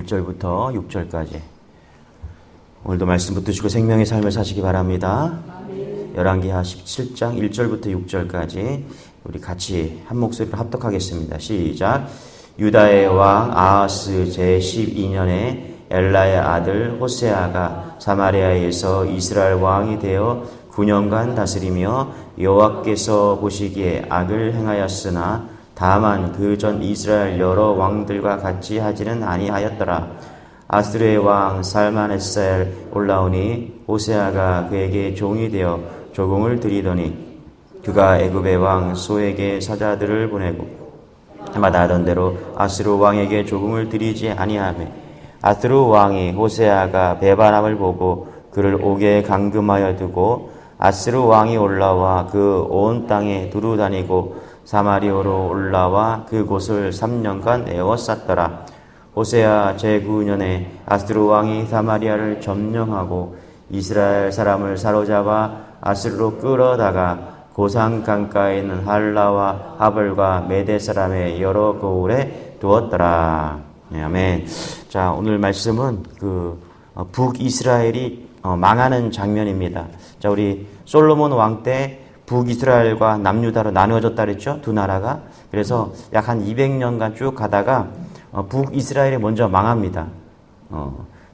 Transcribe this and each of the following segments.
1절부터 6절까지 오늘도 말씀 붙드시고 생명의 삶을 사시기 바랍니다. 열왕기하 17장 1절부터 6절까지 우리 같이 한 목소리로 합독하겠습니다. 시작. 유다의 왕 아하스 제12년에 엘라의 아들 호세아가 사마리아에서 이스라엘 왕이 되어 9년간 다스리며 여호와께서 보시기에 악을 행하였으나 다만 그 전 이스라엘 여러 왕들과 같이 하지는 아니하였더라. 아스르의 왕 살만에셀 올라오니 호세아가 그에게 종이 되어 조공을 드리더니 그가 애굽의 왕 소에게 사자들을 보내고 해마다 하던 대로 아스르 왕에게 조공을 드리지 아니하매 아스르 왕이 호세아가 배반함을 보고 그를 옥에 감금하여 두고 아스르 왕이 올라와 그 온 땅에 두루 다니고 사마리아로 올라와 그곳을 3년간 에워쌌더라. 호세아 제9년에 아스르 왕이 사마리아를 점령하고 이스라엘 사람을 사로잡아 아스르로 끌어다가 고산 강가에 있는 할라와 하볼과 메대 사람의 여러 고을에 두었더라. 네, 아멘. 자, 오늘 말씀은 북이스라엘이 망하는 장면입니다. 자, 우리 솔로몬 왕 때 북이스라엘과 남유다로 나누어졌다 그랬죠? 두 나라가. 그래서 약 한 200년간 쭉 가다가 북이스라엘이 먼저 망합니다.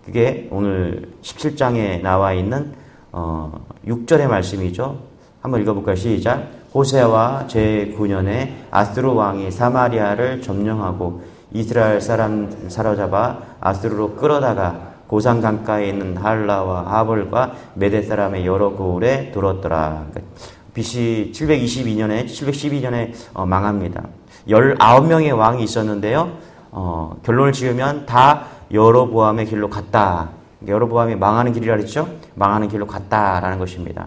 그게 오늘 17장에 나와 있는 6절의 말씀이죠. 한번 읽어볼까요? 시작. 호세아와 제9년에 아스르 왕이 사마리아를 점령하고 이스라엘 사람 사로잡아 아스르로 끌어다가 고산 강가에 있는 할라와 하볼과 메대 사람의 여러 고을에 들었더라. BC 712년에 망합니다. 19명의 왕이 있었는데요. 결론을 지으면 다 여로보암의 길로 갔다. 여로보암이 망하는 길이라 그랬죠? 망하는 길로 갔다라는 것입니다.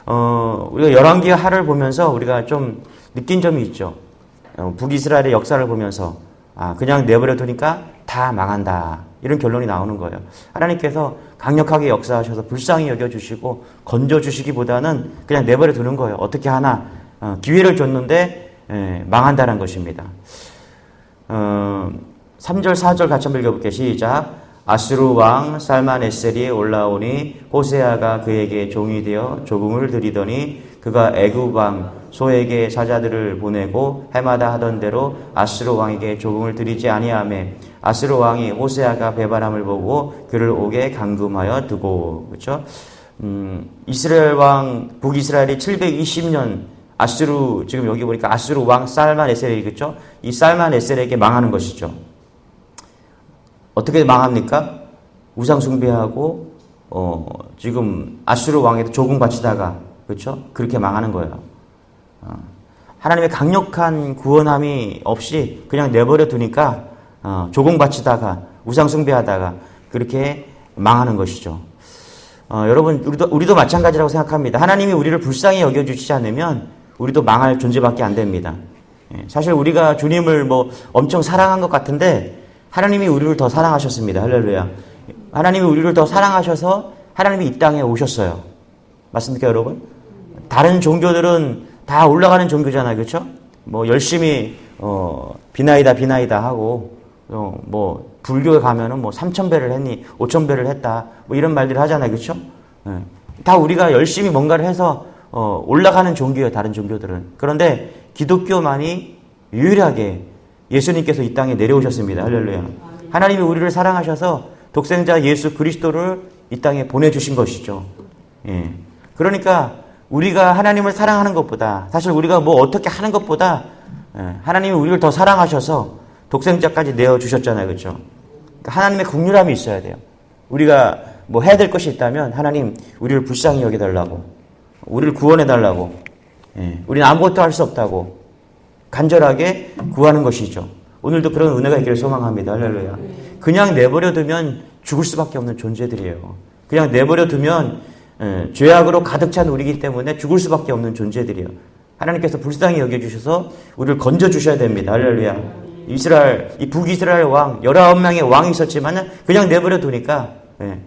우리가 열왕기하를 보면서 우리가 좀 느낀 점이 있죠. 북이스라엘의 역사를 보면서 그냥 내버려 두니까 다 망한다. 이런 결론이 나오는 거예요. 하나님께서 강력하게 역사하셔서 불쌍히 여겨주시고 건져주시기보다는 그냥 내버려 두는 거예요. 어떻게 하나 기회를 줬는데 망한다는 것입니다. 3절 4절 같이 한번 읽어볼게요. 시작. 아스루 왕 살만에셀이 올라오니 호세아가 그에게 종이 되어 조공을 드리더니 그가 애굽 왕 소에게 사자들을 보내고 해마다 하던 대로 아스루 왕에게 조공을 드리지 아니하매 아스루 왕이 호세아가 배반함을 보고 그를 옥에 감금하여 두고. 그렇죠? 이스라엘 왕 북이스라엘이 720년 아스루, 지금 여기 보니까 아스루 왕 살만에셀이겠죠? 이 살만에셀에게 망하는 것이죠. 어떻게 망합니까? 우상 숭배하고 지금 아스루 왕에도 조공 바치다가, 그렇죠? 그렇게 망하는 거예요. 하나님의 강력한 구원함이 없이 그냥 내버려 두니까 조공 바치다가 우상 숭배하다가 그렇게 망하는 것이죠. 여러분, 우리도 마찬가지라고 생각합니다. 하나님이 우리를 불쌍히 여겨주시지 않으면 우리도 망할 존재밖에 안 됩니다. 사실 우리가 주님을 엄청 사랑한 것 같은데 하나님이 우리를 더 사랑하셨습니다. 할렐루야. 하나님이 우리를 더 사랑하셔서 하나님이 이 땅에 오셨어요. 맞습니까, 여러분? 다른 종교들은 다 올라가는 종교잖아요. 그렇죠? 열심히 비나이다 하고 불교에 가면은 3,000배를 했니 5,000배를 했다 이런 말들을 하잖아요. 그렇죠? 다 우리가 열심히 뭔가를 해서 올라가는 종교예요. 다른 종교들은. 그런데 기독교만이 유일하게 예수님께서 이 땅에 내려오셨습니다. 할렐루야. 하나님이 우리를 사랑하셔서 독생자 예수 그리스도를 이 땅에 보내주신 것이죠. 그러니까 우리가 하나님을 사랑하는 것보다, 사실 우리가 어떻게 하는 것보다 하나님이 우리를 더 사랑하셔서 독생자까지 내어주셨잖아요. 그렇죠? 그러니까 하나님의 긍휼함이 있어야 돼요. 우리가 해야 될 것이 있다면 하나님 우리를 불쌍히 여겨달라고, 우리를 구원해달라고, 우리는 아무것도 할 수 없다고 간절하게 구하는 것이죠. 오늘도 그런 은혜가 있기를 소망합니다. 할렐루야. 그냥 내버려 두면 죽을 수밖에 없는 존재들이에요. 그냥 내버려 두면 죄악으로 가득 찬 우리이기 때문에 죽을 수밖에 없는 존재들이에요. 하나님께서 불쌍히 여겨주셔서 우리를 건져주셔야 됩니다. 할렐루야. 이 북이스라엘 왕, 19명의 왕이 있었지만 그냥 내버려 두니까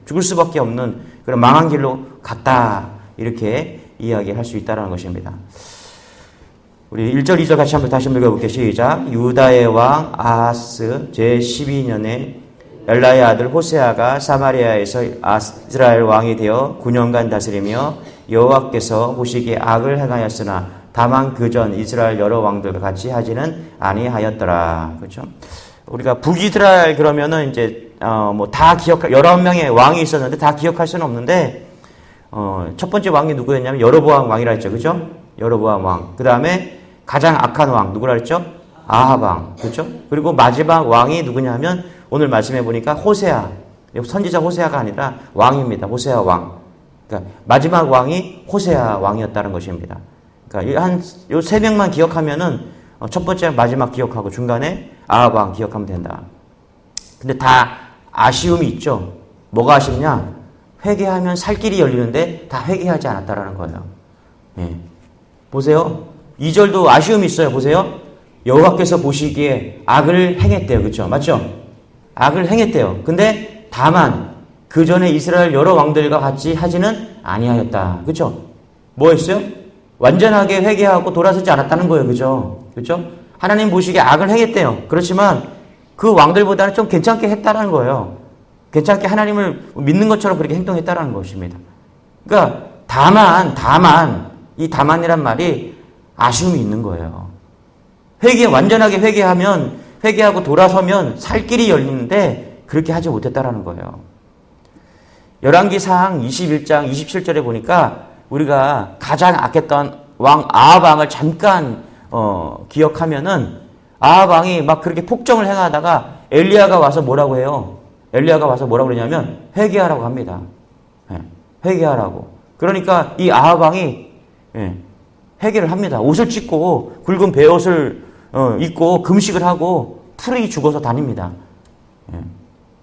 죽을 수밖에 없는 그런 망한 길로 갔다. 이렇게 이야기할 수 있다는 것입니다. 우리 1절, 2절 같이 다시 한번 읽어볼게요. 시작. 유다의 왕 아하스 제12년에 엘라의 아들 호세아가 사마리아에서 이스라엘 왕이 되어 9년간 다스리며 여호와께서 보시기에 악을 행하였으나 다만 그전 이스라엘 여러 왕들과 같이 하지는 아니하였더라. 그렇죠? 우리가 북이스라엘 그러면은 이제 뭐 다 기억할 11명의 왕이 있었는데 다 기억할 수는 없는데 첫 번째 왕이 누구였냐면 여로보암 왕이라 했죠. 그죠? 여로보암 왕. 그다음에 가장 악한 왕 누구라 했죠? 아합 왕. 그렇죠? 그리고 마지막 왕이 누구냐면 오늘 말씀해 보니까 호세아. 선지자 호세아가 아니라 왕입니다. 호세아 왕. 그러니까 마지막 왕이 호세아 왕이었다는 것입니다. 그러니까 요 세 명만 기억하면은 첫 번째 마지막 기억하고 중간에 아합 왕 기억하면 된다. 근데 다 아쉬움이 있죠. 뭐가 아쉽냐? 회개하면 살 길이 열리는데 다 회개하지 않았다라는 거예요. 예. 보세요. 2절도 아쉬움이 있어요. 보세요. 여호와께서 보시기에 악을 행했대요. 그렇죠? 맞죠? 악을 행했대요. 근데 다만 그 전에 이스라엘 여러 왕들과 같이 하지는 아니하였다. 그렇죠? 뭐 했어요? 완전하게 회개하고 돌아서지 않았다는 거예요. 그죠? 그죠? 하나님 보시기에 악을 행했대요. 그렇지만 그 왕들보다는 좀 괜찮게 했다라는 거예요. 괜찮게 하나님을 믿는 것처럼 그렇게 행동했다라는 것입니다. 그러니까 이 다만이란 말이 아쉬움이 있는 거예요. 완전하게 회개하고 돌아서면 살 길이 열리는데 그렇게 하지 못했다라는 거예요. 열왕기상 21장 27절에 보니까 우리가 가장 악했던 왕 아합 왕을 잠깐 기억하면은 아합 왕이 막 그렇게 폭정을 행하다가 엘리야가 와서 뭐라고 해요? 엘리야가 와서 뭐라고 그러냐면 회개하라고 합니다. 회개하라고. 그러니까 이 아합 왕이 회개를 합니다. 옷을 찢고 굵은 베옷을 입고 금식을 하고 풀이 죽어서 다닙니다.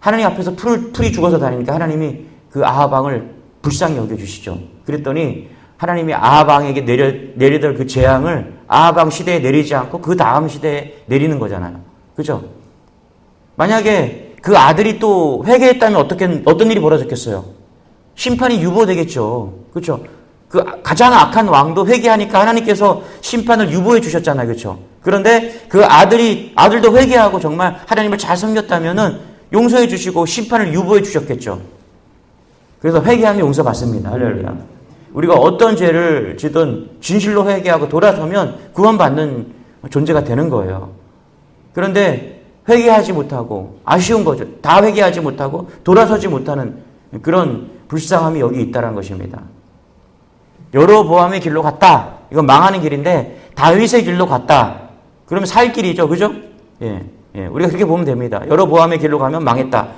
하나님 앞에서 풀이 죽어서 다니니까 하나님이 그 아합 왕을 불쌍히 여겨주시죠. 그랬더니 하나님이 아합 왕에게 내리던 그 재앙을 아합 왕 시대에 내리지 않고 그 다음 시대에 내리는 거잖아요. 그죠? 만약에 그 아들이 또 회개했다면 어떤 일이 벌어졌겠어요? 심판이 유보되겠죠. 그렇죠? 그 가장 악한 왕도 회개하니까 하나님께서 심판을 유보해 주셨잖아요. 그렇죠? 그런데 그 아들도 회개하고 정말 하나님을 잘 섬겼다면은 용서해 주시고 심판을 유보해 주셨겠죠. 그래서 회개하면 용서받습니다. 할렐루야. 우리가 어떤 죄를 지든 진실로 회개하고 돌아서면 구원받는 존재가 되는 거예요. 그런데 회개하지 못하고 아쉬운 거죠. 다 회개하지 못하고 돌아서지 못하는 그런 불쌍함이 여기 있다는 것입니다. 여로보암의 길로 갔다. 이건 망하는 길인데 다윗의 길로 갔다. 그러면 살 길이죠. 그죠? 예. 우리가 그렇게 보면 됩니다. 여로보암의 길로 가면 망했다.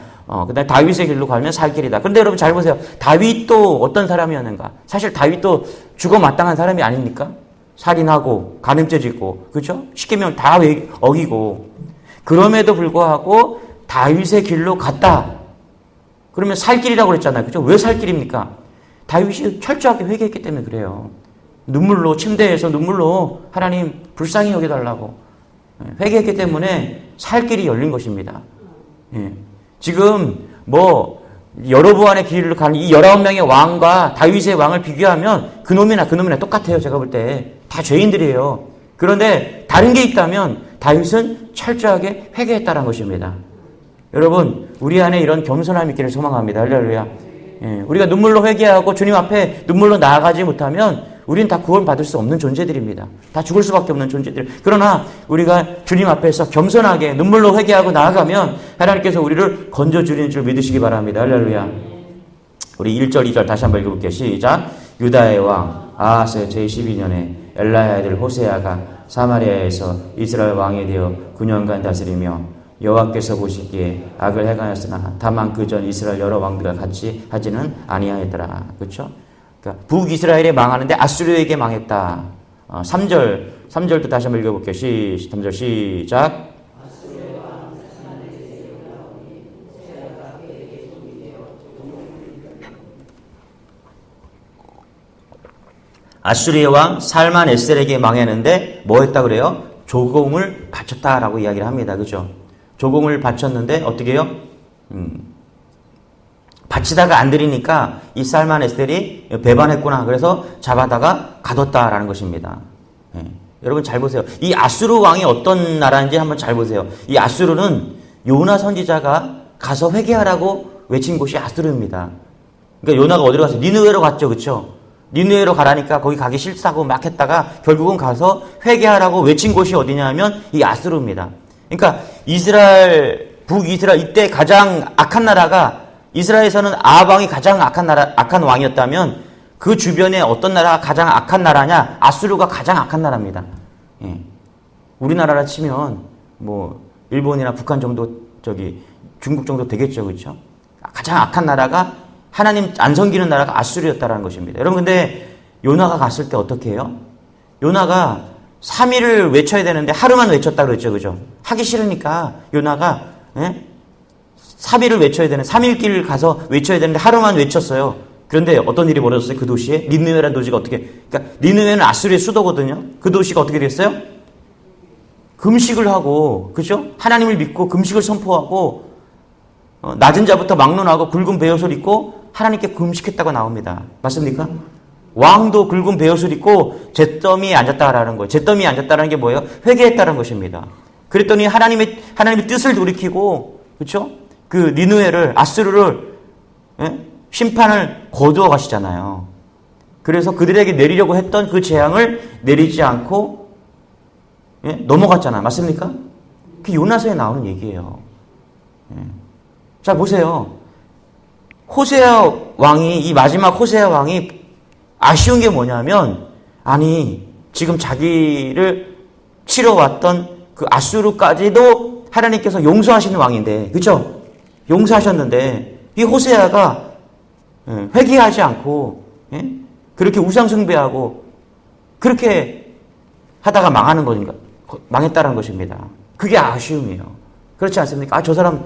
그다음에 다윗의 길로 가면 살 길이다. 그런데 여러분 잘 보세요. 다윗도 어떤 사람이었는가? 사실 다윗도 죽어 마땅한 사람이 아닙니까? 살인하고 간음죄 짓고 그렇죠? 십계명 다 어기고 그럼에도 불구하고 다윗의 길로 갔다. 그러면 살 길이라고 그랬잖아요. 그렇죠? 왜 살 길입니까? 다윗이 철저하게 회개했기 때문에 그래요. 침대에서 눈물로 하나님 불쌍히 여겨달라고 회개했기 때문에 살 길이 열린 것입니다. 지금 여로보암의 길로 가는 이 19명의 왕과 다윗의 왕을 비교하면 그놈이나 똑같아요. 제가 볼 때 다 죄인들이에요. 그런데 다른 게 있다면 다윗은 철저하게 회개했다는 것입니다. 여러분 우리 안에 이런 겸손함이 있기를 소망합니다. 할렐루야. 우리가 눈물로 회개하고 주님 앞에 눈물로 나아가지 못하면 우리는 다 구원받을 수 없는 존재들입니다. 다 죽을 수밖에 없는 존재들. 그러나 우리가 주님 앞에서 겸손하게 눈물로 회개하고 나아가면 하나님께서 우리를 건져주리는 줄 믿으시기 바랍니다. 할렐루야. 우리 1절 2절 다시 한번 읽어볼게요. 시작. 유다의 왕 아하스 제12년에 엘라의 아들 호세아가 사마리아에서 이스라엘 왕이 되어 9년간 다스리며 여호와께서 보시기에 악을 행하였으나 다만 그전 이스라엘 여러 왕들과 같이 하지는 아니하였더라. 그렇죠? 그러니까 북이스라엘에 망하는데 아수르에게 망했다. 3절도 다시 한번 읽어볼게요. 3절 시작. 아수르의 왕 살만에셀에게 망했는데 뭐 했다 그래요? 조공을 바쳤다라고 이야기를 합니다. 그죠? 조공을 바쳤는데 어떻게 해요? 바치다가 안 드리니까 이 살만에셀이 배반했구나. 그래서 잡아다가 가뒀다라는 것입니다. 여러분 잘 보세요. 이 아수르 왕이 어떤 나라인지 한번 잘 보세요. 이 아수르는 요나 선지자가 가서 회개하라고 외친 곳이 아수르입니다. 그러니까 요나가 어디로 갔어요? 니느웨로 갔죠. 그렇죠? 니느웨로 가라니까 거기 가기 싫다고 막 했다가 결국은 가서 회개하라고 외친 곳이 어디냐면 이 아수르입니다. 그러니까 이스라엘, 북이스라엘 이때 가장 악한 나라가 이스라엘에서는 아합 왕이 가장 악한 왕이었다면 그 주변에 어떤 나라가 가장 악한 나라냐? 아수르가 가장 악한 나라입니다. 예. 우리나라라 치면 뭐 일본이나 북한 정도 중국 정도 되겠죠. 그렇죠? 가장 악한 나라가 하나님 안 섬기는 나라가 아수르였다라는 것입니다. 여러분 근데 요나가 갔을 때 어떻게 해요? 요나가 3일을 외쳐야 되는데 하루만 외쳤다 그랬죠. 그죠? 하기 싫으니까 요나가 3일을 외쳐야 되는 3일길 가서 외쳐야 되는데 하루만 외쳤어요. 그런데 어떤 일이 벌어졌어요? 그 도시에 니느웨라는 도시가 그러니까 니느웨는 아수르의 수도거든요. 그 도시가 어떻게 됐어요? 금식을 하고, 그죠? 하나님을 믿고 금식을 선포하고 낮은 자부터 막론하고 굵은 베옷을 입고 하나님께 금식했다고 나옵니다. 맞습니까? 왕도 굵은 베옷을 입고 잿더미에 앉았다라는 거예요. 잿더미에 앉았다는 게 뭐예요? 회개했다는 것입니다. 그랬더니 하나님의 뜻을 돌이키고, 그렇죠? 그 니느웨를 아수르를 심판을 거두어 가시잖아요. 그래서 그들에게 내리려고 했던 그 재앙을 내리지 않고 넘어갔잖아요. 맞습니까? 그게 요나서에 나오는 얘기예요. 자 보세요. 호세아 왕이 이 마지막 호세아 왕이 아쉬운 게 뭐냐면 아니 지금 자기를 치러왔던 그 아수르까지도 하나님께서 용서하시는 왕인데 그렇죠? 용서하셨는데 이 호세아가 회개하지 않고 그렇게 우상 숭배하고 그렇게 하다가 망하는 거니까 망했다는 것입니다. 그게 아쉬움이에요. 그렇지 않습니까? 아, 저 사람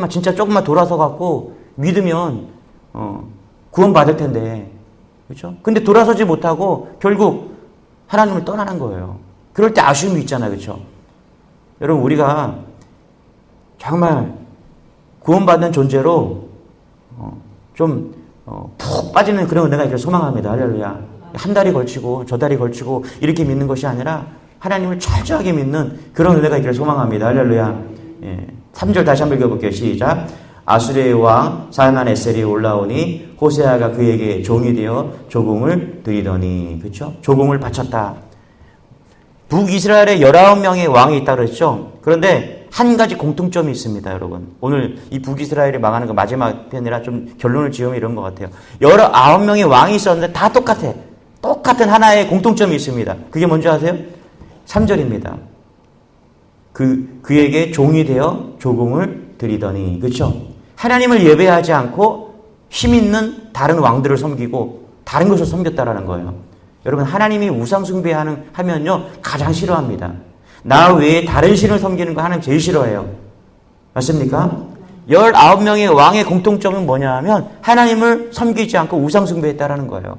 진짜 조금만 돌아서 갖고 믿으면 구원 받을 텐데, 그렇죠? 근데 돌아서지 못하고 결국 하나님을 떠나는 거예요. 그럴 때 아쉬움이 있잖아요, 그렇죠? 여러분 우리가 정말 구원받는 존재로 푹 빠지는 그런 은혜가 있기를 소망합니다. 할렐루야. 한 달이 걸치고 저 달이 걸치고 이렇게 믿는 것이 아니라 하나님을 철저하게 믿는 그런 은혜가 있기를 소망합니다. 할렐루야. 예. 3절 다시 한번 읽어볼게요. 시작. 아수르의 왕 살만에셀이 올라오니 호세아가 그에게 종이 되어 조공을 드리더니 그렇죠? 조공을 바쳤다. 북이스라엘에 19명의 왕이 있다고 그랬죠. 그런데 한 가지 공통점이 있습니다, 여러분. 오늘 이 북이스라엘이 망하는 거 마지막 편이라 좀 결론을 지으면 이런 것 같아요. 19명의 왕이 있었는데 다 똑같아. 똑같은 하나의 공통점이 있습니다. 그게 뭔지 아세요? 3절입니다. 그에게 종이 되어 조공을 드리더니, 그렇죠? 하나님을 예배하지 않고 힘 있는 다른 왕들을 섬기고 다른 것을 섬겼다라는 거예요. 여러분 하나님이 우상 숭배하면요 가장 싫어합니다. 나 외에 다른 신을 섬기는 거 하나님 제일 싫어해요. 맞습니까? 19명의 왕의 공통점은 뭐냐 하면 하나님을 섬기지 않고 우상 숭배했다라는 거예요.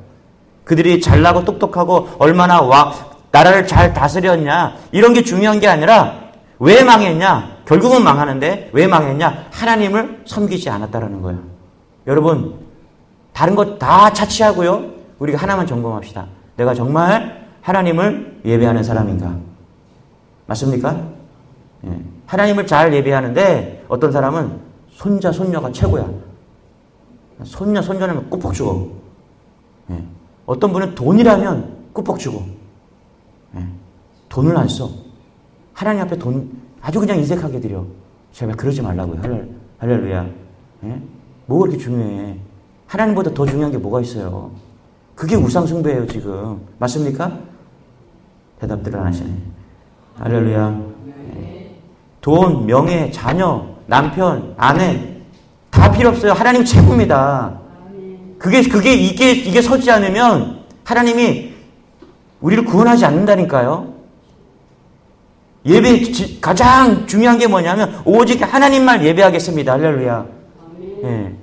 그들이 잘나고 똑똑하고 얼마나 나라를 잘 다스렸냐 이런 게 중요한 게 아니라 왜 망했냐? 결국은 망하는데 왜 망했냐? 하나님을 섬기지 않았다라는 거예요. 여러분 다른 것 다 차치하고요. 우리가 하나만 점검합시다. 내가 정말 하나님을 예배하는 사람인가? 맞습니까? 예. 하나님을 잘 예배하는데 어떤 사람은 손자, 손녀가 최고야. 손녀, 손녀는 꾸벅 주고 예. 어떤 분은 돈이라면 꾸벅 주고 예. 돈을 안 써. 하나님 앞에 돈 아주 그냥 인색하게 드려. 제발 그러지 말라고요. 할렐루야. 예? 뭐가 그렇게 중요해. 하나님보다 더 중요한 게 뭐가 있어요. 그게 우상숭배예요 지금. 맞습니까? 대답들을 안 하시네. 할렐루야. 예. 돈, 명예, 자녀, 남편, 아내 다 필요 없어요. 하나님 최고입니다. 이게 서지 않으면 하나님이 우리를 구원하지 않는다니까요. 예배 가장 중요한 게 뭐냐면 오직 하나님만 예배하겠습니다. 할렐루야. 예.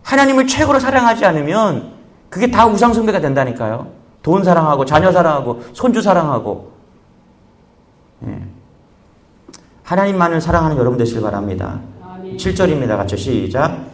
하나님을 최고로 사랑하지 않으면 그게 다 우상숭배가 된다니까요. 돈 사랑하고 자녀 사랑하고 손주 사랑하고 예. 하나님만을 사랑하는 여러분 되시길 바랍니다. 7절입니다. 같이 시작.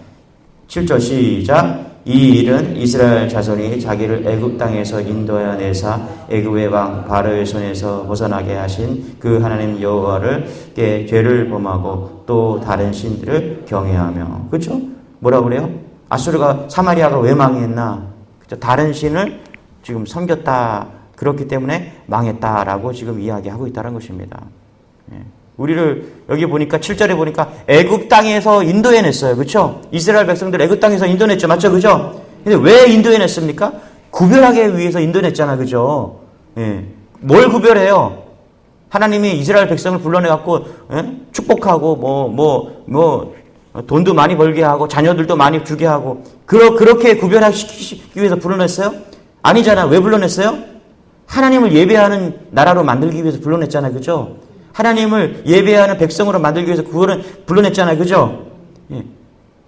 7절 시작. 이 일은 이스라엘 자손이 자기를 애굽 땅에서 인도하여 내사 애굽의 왕 바로의 손에서 벗어나게 하신 그 하나님 여호와를 깨 죄를 범하고 또 다른 신들을 경외하며. 그렇죠? 뭐라 그래요? 아수르가 사마리아가 왜 망했나? 그렇죠? 다른 신을 지금 섬겼다. 그렇기 때문에 망했다라고 지금 이야기하고 있다는 것입니다. 예. 우리를 여기 보니까 7절에 보니까 애굽 땅에서 인도해냈어요. 그렇죠? 이스라엘 백성들 애굽 땅에서 인도했죠. 맞죠? 그죠? 근데 왜 인도해냈습니까? 구별하기 위해서 인도했잖아. 그죠? 예. 뭘 구별해요? 하나님이 이스라엘 백성을 불러내갖고 예? 축복하고 돈도 많이 벌게 하고 자녀들도 많이 주게 하고 그렇게 구별시키기 위해서 불러냈어요? 아니잖아. 왜 불러냈어요? 하나님을 예배하는 나라로 만들기 위해서 불러냈잖아요. 그죠? 하나님을 예배하는 백성으로 만들기 위해서 그거를 불러냈잖아요. 그죠? 예.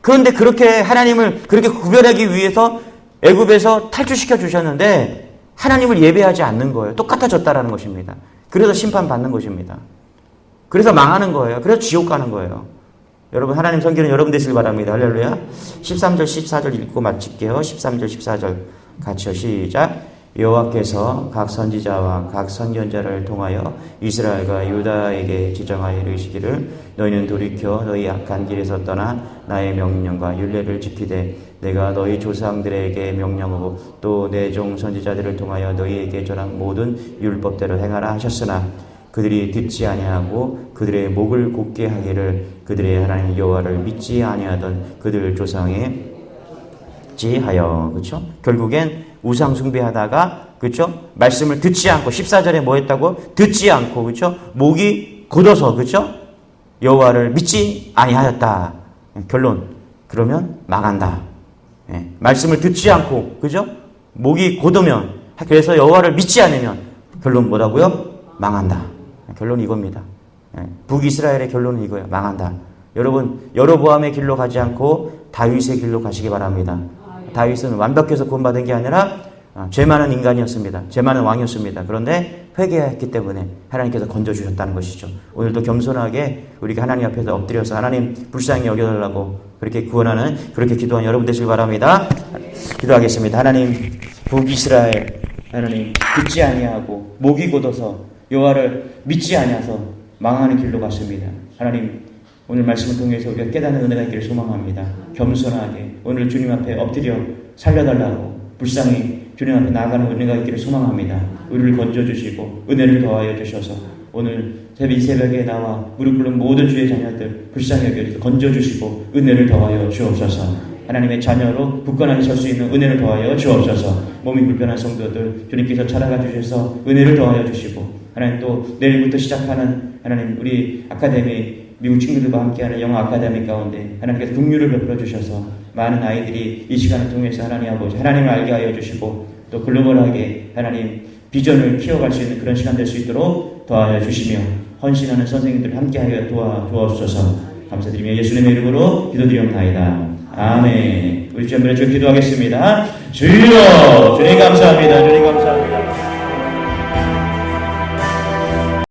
그런데 그렇게 하나님을 그렇게 구별하기 위해서 애굽에서 탈출시켜 주셨는데 하나님을 예배하지 않는 거예요. 똑같아졌다라는 것입니다. 그래서 심판받는 것입니다. 그래서 망하는 거예요. 그래서 지옥 가는 거예요. 여러분 하나님 성기는 여러분 되시길 바랍니다. 할렐루야. 13절 14절 읽고 마칠게요. 13절 14절 같이요. 시작. 여호와께서 각 선지자와 각 선견자를 통하여 이스라엘과 유다에게 지정하여 이르시기를 너희는 돌이켜 너희 악한 길에서 떠나 나의 명령과 율례를 지키되 내가 너희 조상들에게 명령하고 또 내 종 선지자들을 통하여 너희에게 전한 모든 율법대로 행하라 하셨으나 그들이 듣지 아니하고 그들의 목을 곧게 하기를 그들의 하나님 여호와를 믿지 아니하던 그들 조상에 지하여. 그렇죠? 결국엔 우상 숭배하다가 그렇죠? 말씀을 듣지 않고 14절에 뭐 했다고? 듣지 않고 그렇죠? 목이 굳어서 그렇죠? 여호와를 믿지 아니하였다. 결론. 그러면 망한다. 예. 말씀을 듣지 않고 그렇죠? 목이 굳으면 그래서 여호와를 믿지 않으면 결론 뭐라고요? 망한다. 결론이 이겁니다. 예. 북이스라엘의 결론은 이거예요. 망한다. 여러분 여로보암의 길로 가지 않고 다윗의 길로 가시기 바랍니다. 다윗은 완벽해서 구원받은 게 아니라 죄 많은 인간이었습니다. 죄 많은 왕이었습니다. 그런데 회개했기 때문에 하나님께서 건져주셨다는 것이죠. 오늘도 겸손하게 우리가 하나님 앞에서 엎드려서 하나님 불쌍히 여겨달라고 그렇게 구원하는 그렇게 기도한 여러분 되시길 바랍니다. 기도하겠습니다. 하나님 북이스라엘 하나님 듣지 아니하고 목이 곧어서 여호와를 믿지 아니하서 망하는 길로 갔습니다. 하나님 오늘 말씀을 통해서 우리가 깨닫는 은혜가 있기를 소망합니다. 겸손하게 오늘 주님 앞에 엎드려 살려달라고 불쌍히 주님 앞에 나아가는 은혜가 있기를 소망합니다. 우리를 건져주시고 은혜를 더하여 주셔서 오늘 이 새벽에 나와 무릎 꿇는 모든 주의 자녀들 불쌍히 여겨주셔서 건져주시고 은혜를 더하여 주옵소서. 하나님의 자녀로 굳건하게 설 수 있는 은혜를 더하여 주옵소서. 몸이 불편한 성도들 주님께서 찾아가 주셔서 은혜를 더하여 주시고 하나님 또 내일부터 시작하는 하나님 우리 아카데미 미국 친구들과 함께하는 영어 아카데미 가운데 하나님께서 긍휼을 베풀어 주셔서 많은 아이들이 이 시간을 통해서 하나님 아버지 하나님을 알게 하여 주시고 또 글로벌하게 하나님 비전을 키워갈 수 있는 그런 시간 될 수 있도록 도와여 주시며 헌신하는 선생님들 함께하여 도와주옵소서. 감사드리며 예수님의 이름으로 기도드리옵나이다. 아멘. 우리 주님의 기도하겠습니다. 주여 주님 감사합니다. 주님 감사합니다.